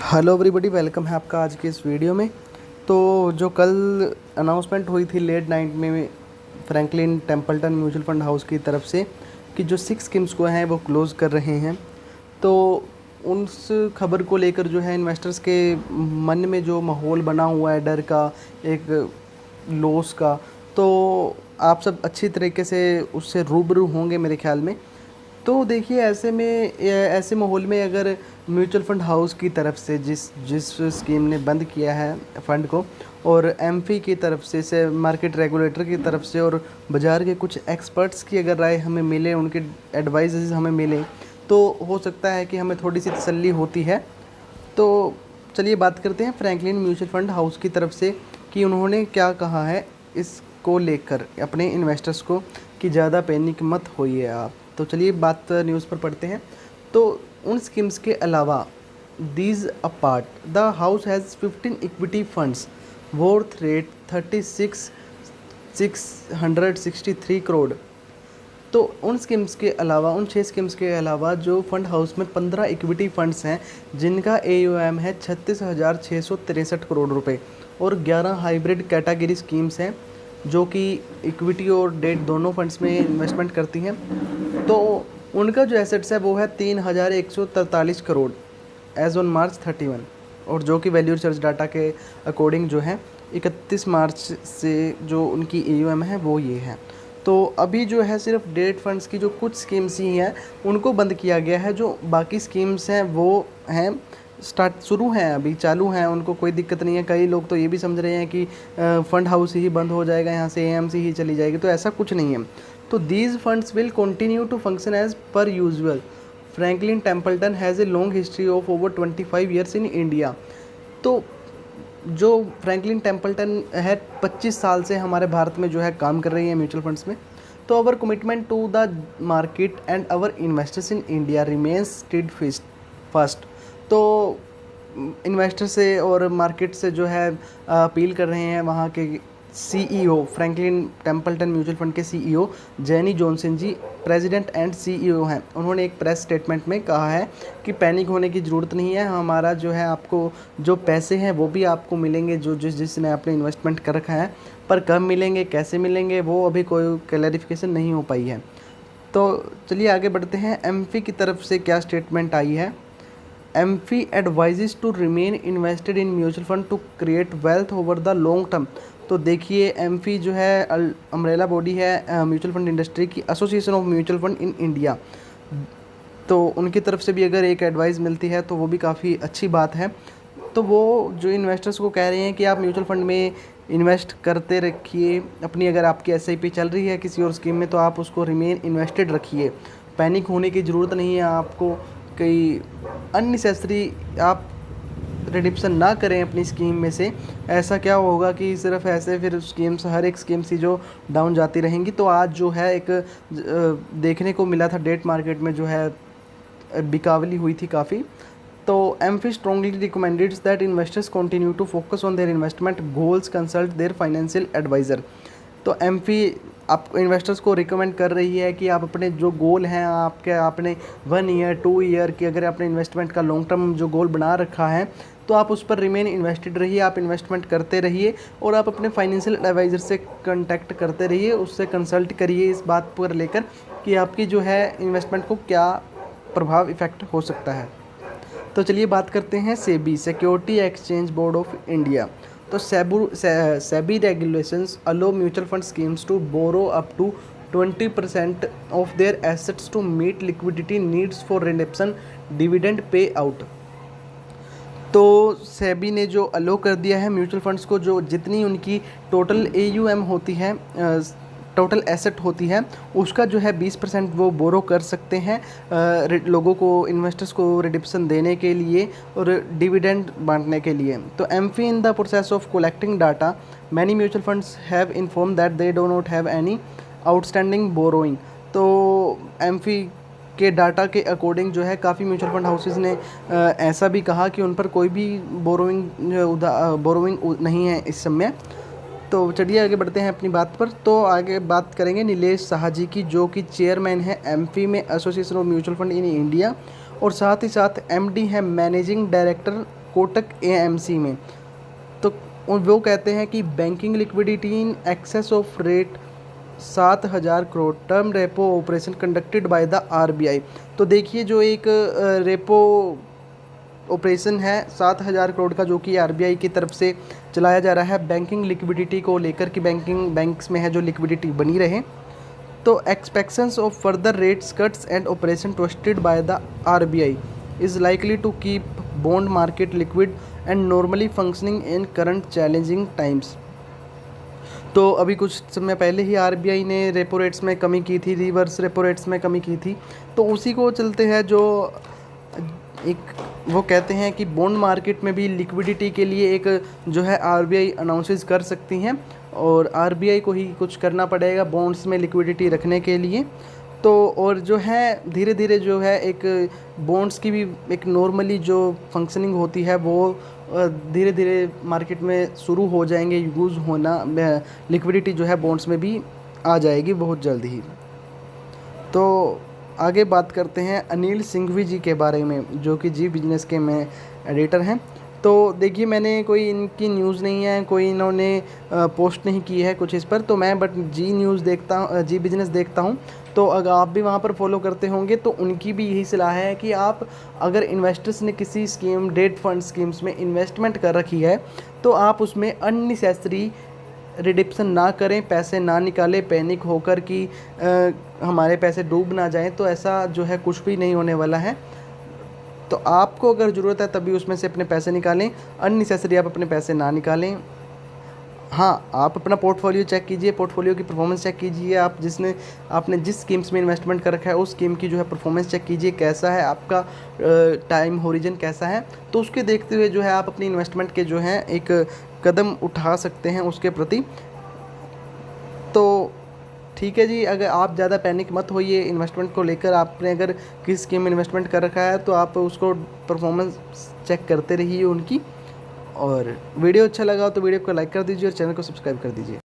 Hello everybody, welcome है आपका आज के इस वीडियो में। तो जो कल अनाउंसमेंट हुई थी लेट नाइट में Franklin Templeton mutual fund house की तरफ से कि जो 6 स्कीम्स को हैं वो क्लोज़ कर रहे हैं, तो उस खबर को लेकर जो है इन्वेस्टर्स के मन में जो माहौल बना हुआ है डर का, एक लॉस का, तो आप सब अच्छी तरीके से उससे रूबरू होंगे मेरे ख्याल में। तो देखिए, ऐसे माहौल में अगर म्यूचुअल फंड हाउस की तरफ से जिस जिस स्कीम ने बंद किया है फ़ंड को, और एमफी की तरफ से मार्केट रेगुलेटर की तरफ से और बाज़ार के कुछ एक्सपर्ट्स की अगर राय हमें मिले, उनके एडवाइजेज़ हमें मिले, तो हो सकता है कि हमें थोड़ी सी तसल्ली होती है। तो चलिए बात करते हैं फ्रैंकलिन म्यूचुअल फंड हाउस की तरफ से कि उन्होंने क्या कहा है इसको लेकर अपने इन्वेस्टर्स को कि ज़्यादा पैनिक मत होइए आप। तो चलिए बात न्यूज़ पर पढ़ते हैं। तो उन स्कीम्स के अलावा these apart the house has 15 equity funds worth rate 36,663 crore. तो उन स्कीम्स के अलावा, उन 6 स्कीम्स के अलावा जो फंड हाउस में 15 इक्विटी फंड्स हैं जिनका AUM है 36,663 करोड़ रुपए, और 11 हाइब्रिड कैटेगरी स्कीम्स हैं जो कि इक्विटी और डेट दोनों फंड्स में इन्वेस्टमेंट करती हैं। तो उनका जो एसेट्स है वो है 3,143 करोड़ एज ऑन March 31, और जो कि वैल्यू रिसर्च डाटा के अकॉर्डिंग जो है 31 मार्च से जो उनकी AUM है वो ये है। तो अभी जो है सिर्फ डेट फंड्स की जो कुछ स्कीम्स ही हैं उनको बंद किया गया है। जो बाकी स्कीम्स हैं वो हैं शुरू हैं, अभी चालू हैं, उनको कोई दिक्कत नहीं है। कई लोग तो ये भी समझ रहे हैं कि फंड हाउस ही बंद हो जाएगा, यहाँ से AMC ही चली जाएगी, तो ऐसा कुछ नहीं है। तो these funds will continue to function as per usual. Franklin Templeton has a long history of over 25 years in India. तो जो फ्रैंकलिन टेम्पल्टन है 25 साल से हमारे भारत में जो है काम कर रही है म्यूचुअल फंड्स में। तो our commitment to the market and our investors in India remains steadfast. तो इन्वेस्टर से और मार्केट से जो है अपील कर रहे हैं वहाँ के CEO, Franklin Templeton mutual fund के CEO Jenny Johnson ji president and CEO हैं। उन्होंने एक प्रेस स्टेटमेंट में कहा है कि पैनिक होने की ज़रूरत नहीं है, हमारा जो है आपको जो पैसे हैं वो भी आपको मिलेंगे जो जिसने आपने इन्वेस्टमेंट कर रखा है, पर कब मिलेंगे, कैसे मिलेंगे, वो अभी कोई क्लैरिफिकेशन नहीं हो पाई है। तो चलिए आगे बढ़ते हैं। एमफी की तरफ से क्या स्टेटमेंट आई है। AMFI advises to remain invested in mutual fund to create wealth over the long term. तो देखिए, एमफी जो है अम्ब्रेला बॉडी है म्यूचुअल फंड इंडस्ट्री की, association of mutual fund in India. तो उनकी तरफ से भी अगर एक एडवाइस मिलती है तो वो भी काफ़ी अच्छी बात है। तो वो जो इन्वेस्टर्स को कह रहे हैं कि आप म्यूचुअल फंड में इन्वेस्ट करते रखिए अपनी, अगर आपकी SIP चल रही है किसी और स्कीम में तो आप उसको रिमेन इन्वेस्टेड रखिए, पैनिक होने की ज़रूरत नहीं है आपको। कई अननेसेसरी आप रिडिप्शन ना करें अपनी स्कीम में से। ऐसा क्या होगा कि सिर्फ ऐसे फिर स्कीम्स, हर एक स्कीम सी जो डाउन जाती रहेंगी। तो आज जो है एक देखने को मिला था डेट मार्केट में जो है बिकावली हुई थी काफ़ी। तो AMFI strongly recommended that investors continue to focus on their investment goals, consult their financial advisor. तो एमफी आप इन्वेस्टर्स को रिकमेंड कर रही है कि आप अपने जो गोल हैं आपने 1 ईयर 2 ईयर की अगर आपने इन्वेस्टमेंट का लॉन्ग टर्म जो गोल बना रखा है तो आप उस पर रिमेन इन्वेस्टेड रहिए, आप इन्वेस्टमेंट करते रहिए और आप अपने फाइनेंशियल एडवाइज़र से कांटेक्ट करते रहिए, उससे कंसल्ट करिए इस बात पर लेकर कि आपकी जो है इन्वेस्टमेंट को क्या प्रभाव इफ़ेक्ट हो सकता है। तो चलिए बात करते हैं SEBI, security exchange board of India. तो SEBI regulations allow mutual fund schemes to borrow up to 20% of their assets to meet liquidity needs for redemption dividend pay out. तो सेबी ने जो अलो कर दिया है म्यूचुअल फंड्स को, जो जितनी उनकी टोटल AUM होती है, टोटल एसेट होती है, उसका जो है 20% वो बोरो कर सकते हैं लोगों को, इन्वेस्टर्स को रिडम्पशन देने के लिए और डिविडेंड बांटने के लिए। तो AMFI in the process of collecting data many mutual funds have inform that they do not have any outstanding borrowing. तो एमफी के डाटा के अकॉर्डिंग जो है काफ़ी म्यूचुअल फंड हाउसेस ने ऐसा भी कहा कि उन पर कोई भी बोरोइंग नहीं है इस समय। तो चलिए आगे बढ़ते हैं अपनी बात पर। तो आगे बात करेंगे नीलेश साहा जी की, जो कि चेयरमैन है एमफी में, association of mutual fund in India, और साथ ही साथ MD है मैनेजिंग डायरेक्टर कोटक AMC में। तो वो कहते हैं कि banking liquidity in excess of rate 7,000 crore, term repo operation conducted by the RBI। तो देखिए जो एक रेपो ऑपरेशन है 7,000 करोड़ का, जो कि RBI की तरफ से चलाया जा रहा है बैंकिंग लिक्विडिटी को लेकर, कि बैंक्स में है जो लिक्विडिटी बनी रहे। तो expectations of further rates cuts and operation trusted by the RBI is likely to keep bond market liquid and normally functioning in current challenging times. तो अभी कुछ समय पहले ही RBI ने रेपो रेट्स में कमी की थी, रिवर्स रेपो रेट्स में कमी की थी। तो उसी को चलते हैं जो एक वो कहते हैं कि बॉन्ड मार्केट में भी लिक्विडिटी के लिए एक जो है RBI अनाउंसेस कर सकती हैं, और RBI को ही कुछ करना पड़ेगा बॉन्ड्स में लिक्विडिटी रखने के लिए। तो और जो है धीरे धीरे जो है एक बॉन्ड्स की भी एक नॉर्मली जो फंक्शनिंग होती है वो धीरे धीरे मार्केट में शुरू हो जाएंगे यूज़ होना, लिक्विडिटी जो है बॉन्ड्स में भी आ जाएगी बहुत जल्द ही। तो आगे बात करते हैं अनिल सिंघवी जी के बारे में, जो कि जी बिजनेस के में एडिटर हैं। तो देखिए मैंने कोई इनकी न्यूज़ नहीं है, कोई इन्होंने पोस्ट नहीं की है कुछ इस पर, तो मैं बट जी न्यूज़ देखता हूँ, जी बिजनेस देखता हूँ। तो अगर आप भी वहाँ पर फॉलो करते होंगे तो उनकी भी यही सलाह है कि आप अगर इन्वेस्टर्स ने किसी स्कीम, डेट फंड स्कीम्स में इन्वेस्टमेंट कर रखी है तो आप उसमें अननेसेसरी रिडिप्शन ना करें, पैसे ना निकालें पैनिक होकर कि हमारे पैसे डूब ना जाएं। तो ऐसा जो है कुछ भी नहीं होने वाला है। तो आपको अगर ज़रूरत है तभी उसमें से अपने पैसे निकालें, अननेसेसरी आप अपने पैसे ना निकालें। हाँ, आप अपना पोर्टफोलियो चेक कीजिए, पोर्टफोलियो की परफॉर्मेंस चेक कीजिए। आपने जिस स्कीम्स में इन्वेस्टमेंट कर रखा है उस स्कीम की जो है परफॉर्मेंस चेक कीजिए, कैसा है आपका टाइम होरिजन कैसा है। तो उसके देखते हुए जो है आप अपनी इन्वेस्टमेंट के जो है एक कदम उठा सकते हैं उसके प्रति। तो ठीक है जी, अगर आप ज़्यादा पैनिक मत होइए इन्वेस्टमेंट को लेकर। आपने अगर किस स्कीम में इन्वेस्टमेंट कर रखा है तो आप उसको परफॉर्मेंस चेक करते रहिए उनकी। और वीडियो अच्छा लगा तो वीडियो को लाइक कर दीजिए और चैनल को सब्सक्राइब कर दीजिए।